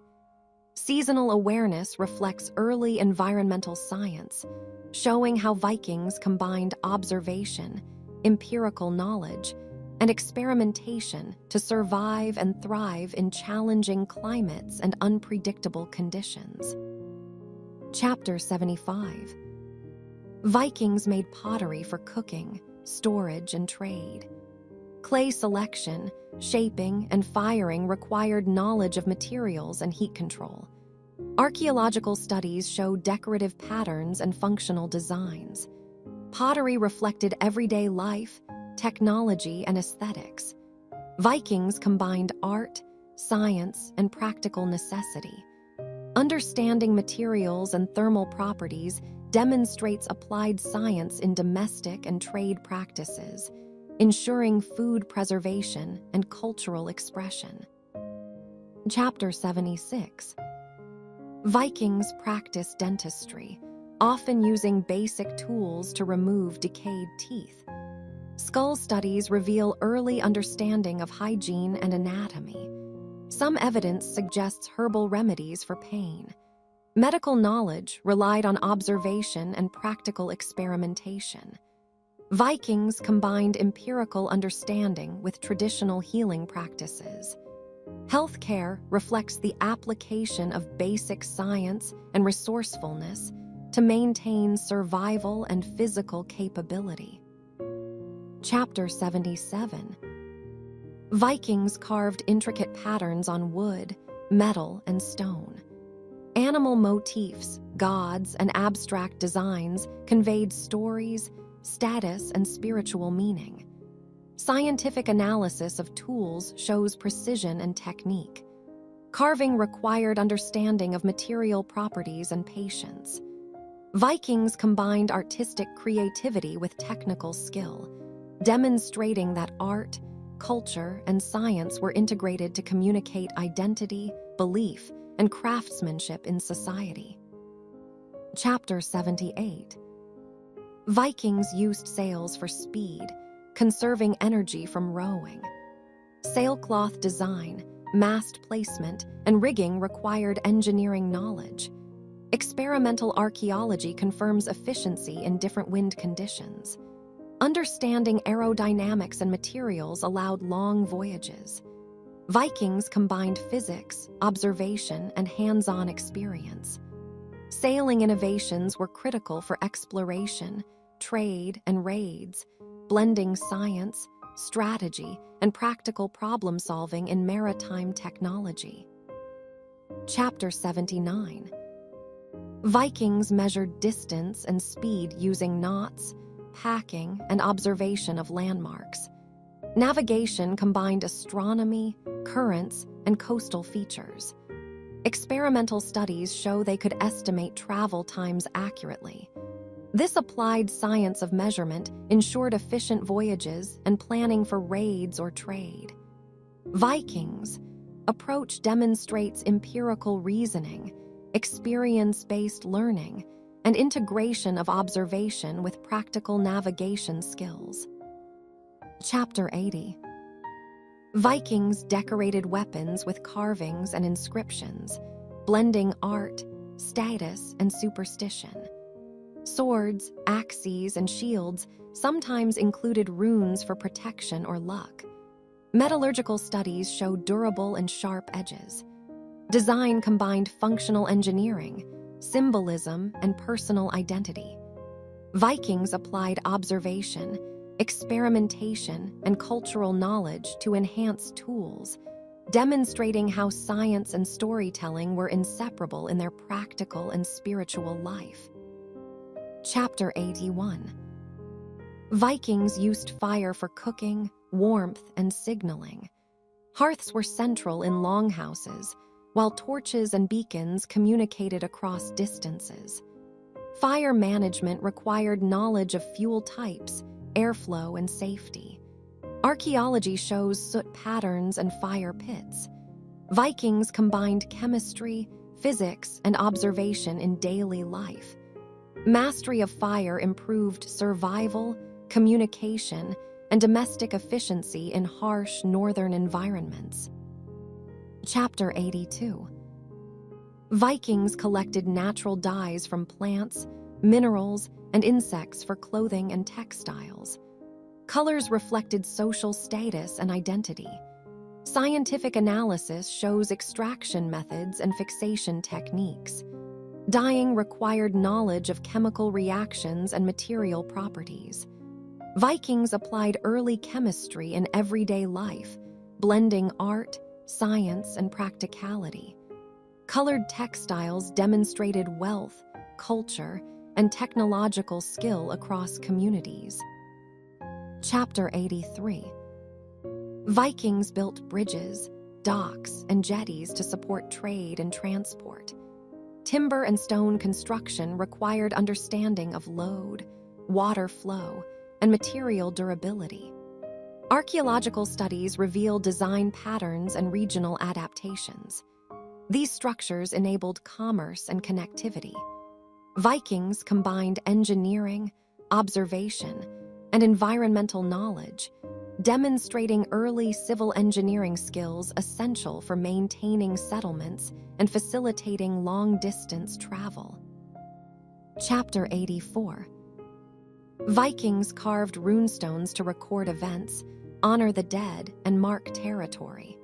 Seasonal awareness reflects early environmental science, showing how Vikings combined observation, empirical knowledge, and experimentation to survive and thrive in challenging climates and unpredictable conditions. Chapter 75. Vikings made pottery for cooking, storage, and trade. Clay selection, shaping, and firing required knowledge of materials and heat control. Archaeological studies show decorative patterns and functional designs. Pottery reflected everyday life, technology, and aesthetics. Vikings combined art, science, and practical necessity. Understanding materials and thermal properties demonstrates applied science in domestic and trade practices, ensuring food preservation and cultural expression. Chapter 76. Vikings practiced dentistry, often using basic tools to remove decayed teeth. Skull studies reveal early understanding of hygiene and anatomy. Some evidence suggests herbal remedies for pain. Medical knowledge relied on observation and practical experimentation. Vikings combined empirical understanding with traditional healing practices. Healthcare reflects the application of basic science and resourcefulness to maintain survival and physical capability. Chapter 77. Vikings carved intricate patterns on wood, metal, and stone. Animal motifs, gods, and abstract designs conveyed stories, status, and spiritual meaning. Scientific analysis of tools shows precision and technique. Carving required understanding of material properties and patience. Vikings combined artistic creativity with technical skill, demonstrating that art, culture, and science were integrated to communicate identity, belief, and craftsmanship in society. Chapter 78. Vikings used sails for speed, conserving energy from rowing. Sailcloth design, mast placement, and rigging required engineering knowledge. Experimental archaeology confirms efficiency in different wind conditions. Understanding aerodynamics and materials allowed long voyages. Vikings combined physics, observation, and hands-on experience. Sailing innovations were critical for exploration, trade, and raids, blending science, strategy, and practical problem-solving in maritime technology. Chapter 79. Vikings measured distance and speed using knots, packing, and observation of landmarks. Navigation combined astronomy, currents, and coastal features. Experimental studies show they could estimate travel times accurately. This applied science of measurement ensured efficient voyages and planning for raids or trade. Vikings' approach demonstrates empirical reasoning, experience-based learning, and integration of observation with practical navigation skills. Chapter 80. Vikings decorated weapons with carvings and inscriptions, blending art, status, and superstition. Swords, axes, and shields sometimes included runes for protection or luck. Metallurgical studies show durable and sharp edges. Design combined functional engineering, symbolism, and personal identity. Vikings applied observation, experimentation, and cultural knowledge to enhance tools, demonstrating how science and storytelling were inseparable in their practical and spiritual life. Chapter 81. Vikings used fire for cooking, warmth, and signaling. Hearths were central in longhouses, while torches and beacons communicated across distances. Fire management required knowledge of fuel types, airflow, and safety. Archaeology shows soot patterns and fire pits. Vikings combined chemistry, physics, and observation in daily life. Mastery of fire improved survival, communication, and domestic efficiency in harsh northern environments. Chapter 82. Vikings collected natural dyes from plants, minerals, and insects for clothing and textiles. Colors reflected social status and identity. Scientific analysis shows extraction methods and fixation techniques. Dyeing required knowledge of chemical reactions and material properties. Vikings applied early chemistry in everyday life, blending art, science, and practicality. Colored textiles demonstrated wealth, culture, and technological skill across communities. Chapter 83. Vikings built bridges, docks, and jetties to support trade and transport. Timber and stone construction required understanding of load, water flow, and material durability. Archaeological studies reveal design patterns and regional adaptations. These structures enabled commerce and connectivity. Vikings combined engineering, observation, and environmental knowledge, demonstrating early civil engineering skills essential for maintaining settlements and facilitating long-distance travel. Chapter 84. Vikings carved runestones to record events, honor the dead, and mark territory.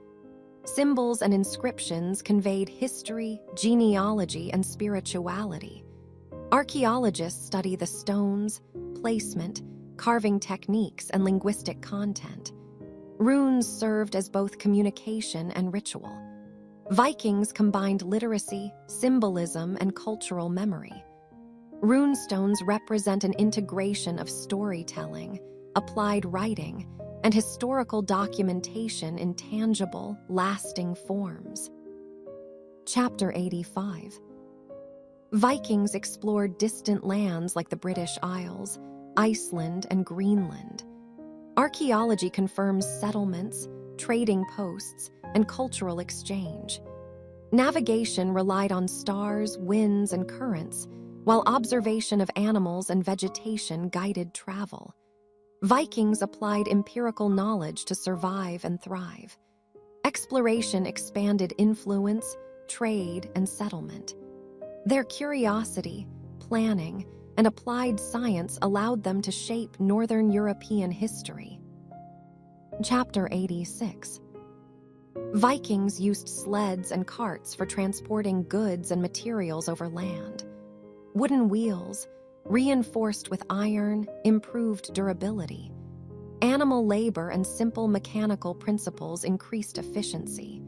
Symbols and inscriptions conveyed history, genealogy, and spirituality. Archaeologists study the stones, placement, carving techniques, and linguistic content. Runes served as both communication and ritual. Vikings combined literacy, symbolism, and cultural memory. Runestones represent an integration of storytelling, applied writing, and historical documentation in tangible, lasting forms. Chapter 85. Vikings explored distant lands like the British Isles, Iceland, and Greenland. Archaeology confirms settlements, trading posts, and cultural exchange. Navigation relied on stars, winds, and currents, while observation of animals and vegetation guided travel. Vikings applied empirical knowledge to survive and thrive. Exploration expanded influence, trade, and settlement. Their curiosity, planning, and applied science allowed them to shape Northern European history. Chapter 86. Vikings used sleds and carts for transporting goods and materials over land. Wooden wheels, reinforced with iron, improved durability. Animal labor and simple mechanical principles increased efficiency.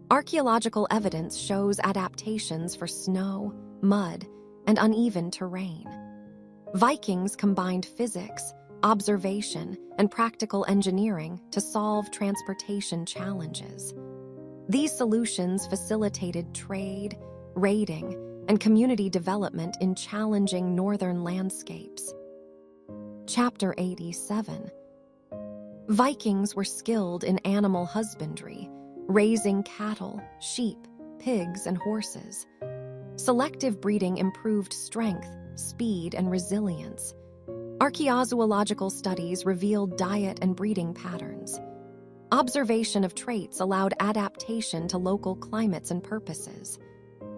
Archaeological evidence shows adaptations for snow, mud, and uneven terrain. Vikings combined physics, observation, and practical engineering to solve transportation challenges. These solutions facilitated trade, raiding, and community development in challenging northern landscapes. Chapter 87. Vikings were skilled in animal husbandry, raising cattle, sheep, pigs, and horses. Selective breeding improved strength, speed, and resilience. Archaeozoological studies revealed diet and breeding patterns. Observation of traits allowed adaptation to local climates and purposes.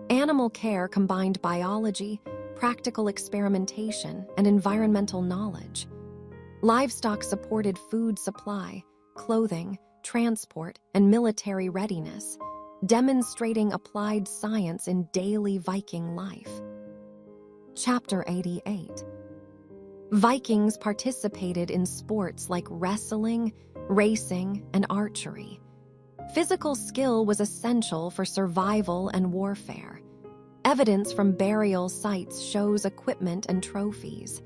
Animal care combined biology, practical experimentation, and environmental knowledge. Livestock supported food supply, clothing, transport, and military readiness, demonstrating applied science in daily Viking life. Chapter 88. Vikings participated in sports like wrestling, racing, and archery. Physical skill was essential for survival and warfare. Evidence from burial sites shows equipment and trophies.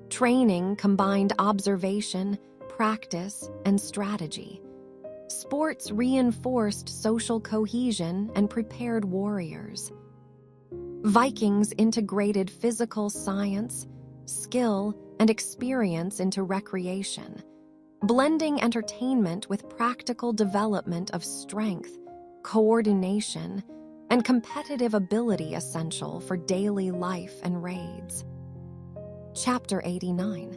Training combined observation, practice, and strategy. Sports reinforced social cohesion and prepared warriors. Vikings integrated physical science, skill, and experience into recreation, blending entertainment with practical development of strength, coordination, and competitive ability essential for daily life and raids. Chapter 89.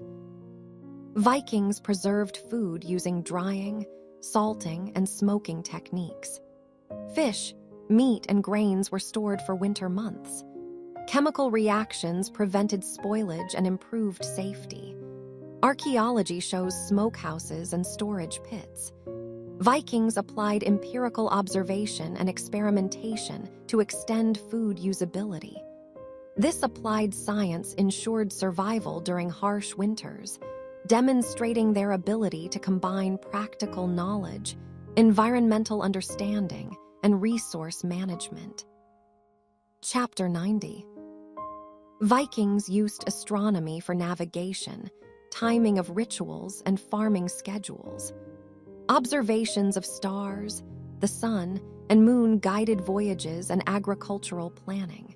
Vikings preserved food using drying, salting, and smoking techniques. Fish, meat, and grains were stored for winter months. Chemical reactions prevented spoilage and improved safety. Archaeology shows smokehouses and storage pits. Vikings applied empirical observation and experimentation to extend food usability. This applied science ensured survival during harsh winters, demonstrating their ability to combine practical knowledge, environmental understanding, and resource management. Chapter 90. Vikings used astronomy for navigation, timing of rituals, and farming schedules. Observations of stars, the sun, and moon guided voyages and agricultural planning.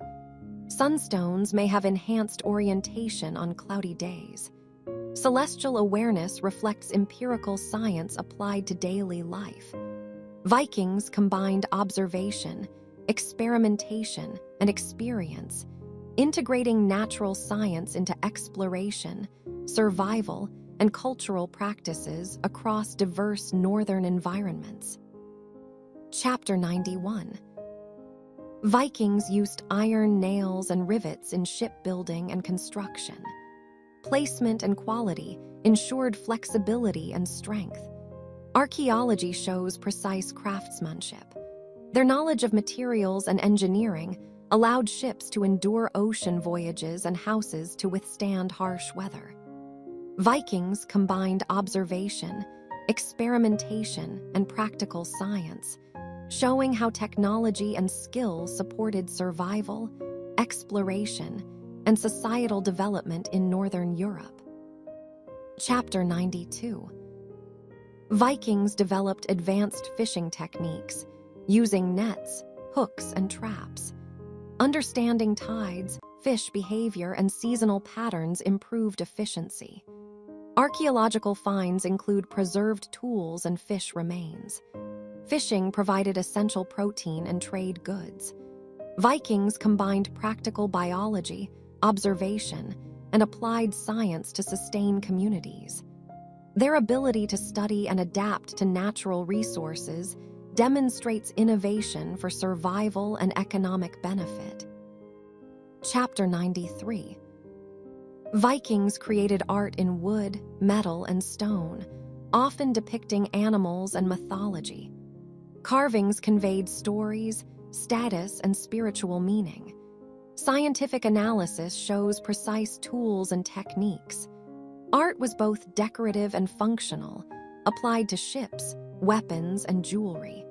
Sunstones may have enhanced orientation on cloudy days. Celestial awareness reflects empirical science applied to daily life. Vikings combined observation, experimentation, and experience, integrating natural science into exploration, survival, and cultural practices across diverse northern environments. Chapter 91. Vikings used iron nails and rivets in shipbuilding and construction. Placement and quality ensured flexibility and strength. Archaeology shows precise craftsmanship. Their knowledge of materials and engineering allowed ships to endure ocean voyages and houses to withstand harsh weather. Vikings combined observation, experimentation, and practical science, showing how technology and skill supported survival, exploration, and societal development in Northern Europe. Chapter 92. Vikings developed advanced fishing techniques, using nets, hooks, and traps. Understanding tides, fish behavior, and seasonal patterns improved efficiency. Archaeological finds include preserved tools and fish remains. Fishing provided essential protein and trade goods. Vikings combined practical biology, observation, and applied science to sustain communities. Their ability to study and adapt to natural resources demonstrates innovation for survival and economic benefit. Chapter 93. Vikings created art in wood, metal, and stone, often depicting animals and mythology. Carvings conveyed stories, status, and spiritual meaning. Scientific analysis shows precise tools and techniques. Art was both decorative and functional, applied to ships, weapons, and jewelry.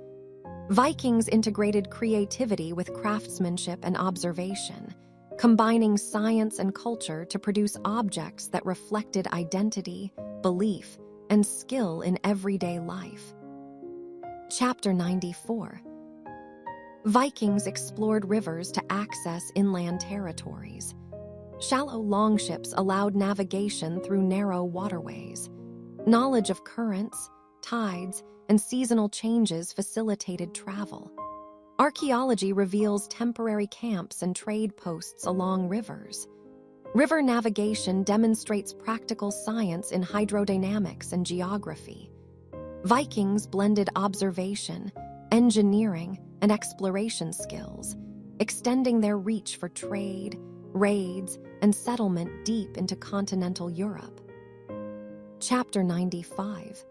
Vikings integrated creativity with craftsmanship and observation, combining science and culture to produce objects that reflected identity, belief, and skill in everyday life. Chapter 94. Vikings explored rivers to access inland territories. Shallow longships allowed navigation through narrow waterways. Knowledge of currents, tides, and seasonal changes facilitated travel. Archaeology reveals temporary camps and trade posts along rivers. River navigation demonstrates practical science in hydrodynamics and geography. Vikings blended observation, engineering, and exploration skills, extending their reach for trade, raids, and settlement deep into continental Europe. Chapter 95.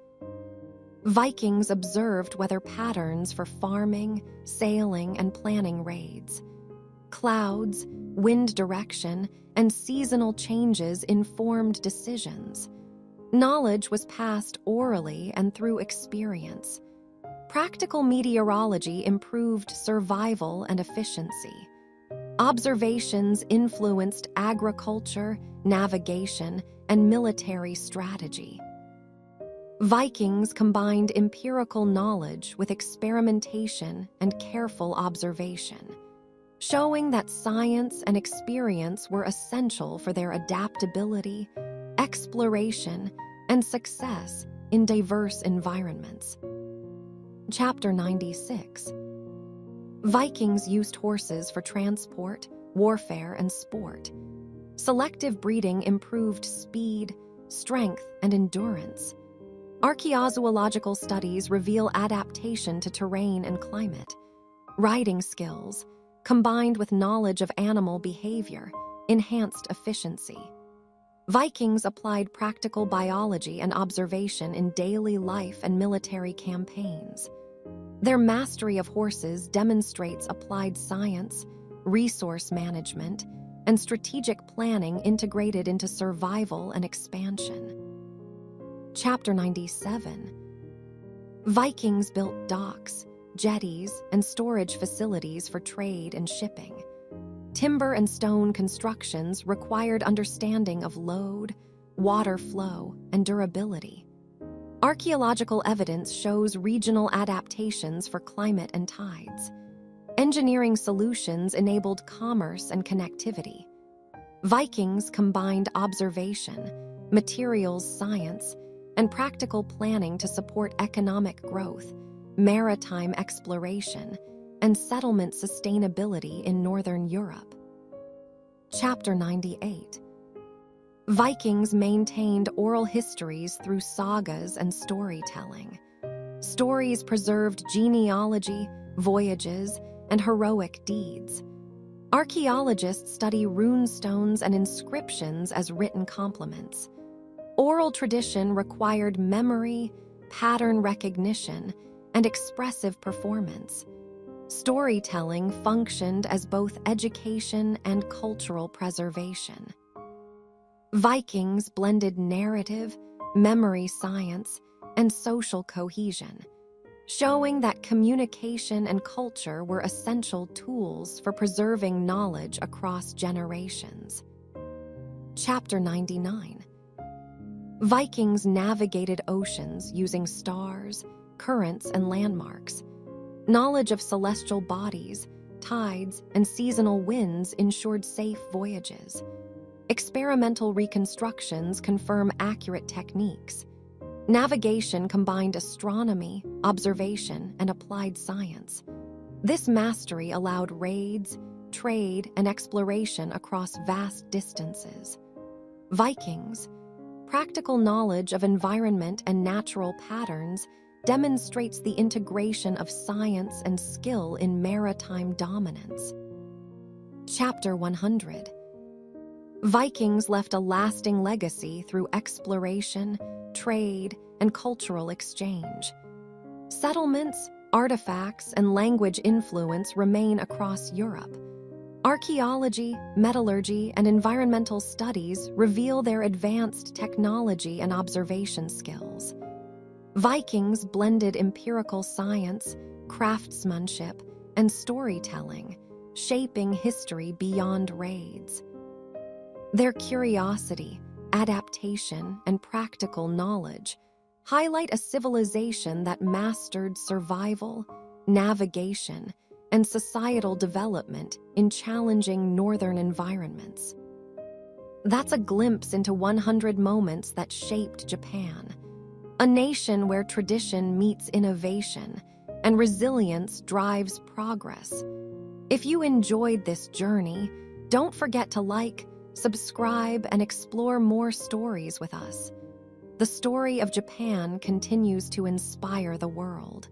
Vikings observed weather patterns for farming, sailing, and planning raids. Clouds, wind direction, and seasonal changes informed decisions. Knowledge was passed orally and through experience. Practical meteorology improved survival and efficiency. Observations influenced agriculture, navigation, and military strategy. Vikings combined empirical knowledge with experimentation and careful observation, showing that science and experience were essential for their adaptability, exploration, and success in diverse environments. Chapter 96. Vikings used horses for transport, warfare, and sport. Selective breeding improved speed, strength, and endurance. Archaeological studies reveal adaptation to terrain and climate. Riding skills, combined with knowledge of animal behavior, enhanced efficiency. Vikings applied practical biology and observation in daily life and military campaigns. Their mastery of horses demonstrates applied science, resource management, and strategic planning integrated into survival and expansion. Chapter 97. Vikings built docks, jetties, and storage facilities for trade and shipping. Timber and stone constructions required understanding of load, water flow, and durability. Archaeological evidence shows regional adaptations for climate and tides. Engineering solutions enabled commerce and connectivity. Vikings combined observation, materials science, and practical planning to support economic growth, maritime exploration, and settlement sustainability in Northern Europe. Chapter 98. Vikings maintained oral histories through sagas and storytelling. Stories preserved genealogy, voyages, and heroic deeds. Archaeologists study rune stones and inscriptions as written complements. Oral tradition required memory, pattern recognition, and expressive performance. Storytelling functioned as both education and cultural preservation. Vikings blended narrative, memory science, and social cohesion, showing that communication and culture were essential tools for preserving knowledge across generations. Chapter 99. Vikings navigated oceans using stars, currents, and landmarks. Knowledge of celestial bodies, tides, and seasonal winds ensured safe voyages. Experimental reconstructions confirm accurate techniques. Navigation combined astronomy, observation, and applied science. This mastery allowed raids, trade, and exploration across vast distances. Vikings, practical knowledge of environment and natural patterns demonstrates the integration of science and skill in maritime dominance. Chapter 100. Vikings left a lasting legacy through exploration, trade, and cultural exchange. Settlements, artifacts, and language influence remain across Europe. Archaeology, metallurgy, and environmental studies reveal their advanced technology and observation skills. Vikings blended empirical science, craftsmanship, and storytelling, shaping history beyond raids. Their curiosity, adaptation, and practical knowledge highlight a civilization that mastered survival, navigation, and societal development in challenging northern environments. That's a glimpse into 100 moments that shaped Japan, a nation where tradition meets innovation and resilience drives progress. If you enjoyed this journey, don't forget to like, subscribe, and explore more stories with us. The story of Japan continues to inspire the world.